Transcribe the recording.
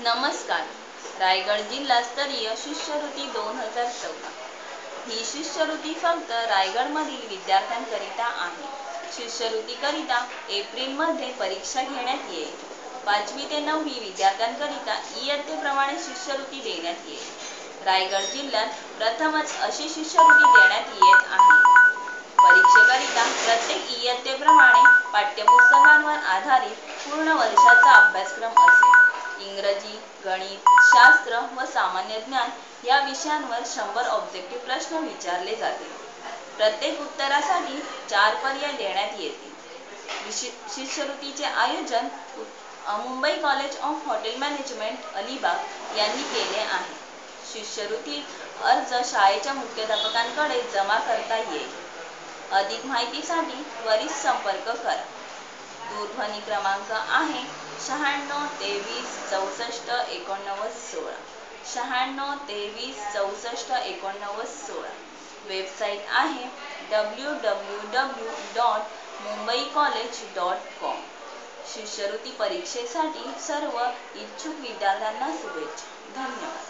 नमस्कार. रायगड जिल्हास्तरीय शिष्यवृत्ती 2014 ही शिष्यवृत्ती फक्त रायगडमधील विद्यार्थ्यांकरिता आहे. शिष्यवृत्तीकरिता एप्रिलमध्ये परीक्षा घेण्यात येईल. 5वी ते 9वी विद्यार्थ्यांकरिता इयत्तेप्रमाणे शिष्यवृत्ती देण्यात येईल. रायगड जिल्ह्यात प्रथमच अशी शिष्यवृत्ती देण्यात येत आहे. परीक्षेकरिता प्रत्येक इयत्तेप्रमाणे पाठ्यपुस्तकांवर आधारित पूर्ण वर्षाचा अभ्यासक्रम असेल. इंग्रजी, गणित, शास्त्र व सामान्य ज्ञान या विषयांवर 100 ऑब्जेक्टिव्ह प्रश्न विचारले जातील. प्रत्येक उत्तरासाठी 4 पर्याय देण्यात येतील. शिष्यवृत्तीचे आयोजन Mumbai college of hotel management Alibag यांनी केले आहे. शिष्यवृत्ती अर्ज शाळेच्या मुख्याध्यापकांकडे जमा करता येईल. अधिक माहितीसाठी त्वरित संपर्क करा. दूरध्वनी क्रमांक आहे 96 23 64 89 16 96 23 64 89 16. वेबसाईट आहे www.mumbaicollege.com. शिष्यवृत्ती परीक्षेसाठी सर्व इच्छुक विद्यार्थ्यांना शुभेच्छा. धन्यवाद.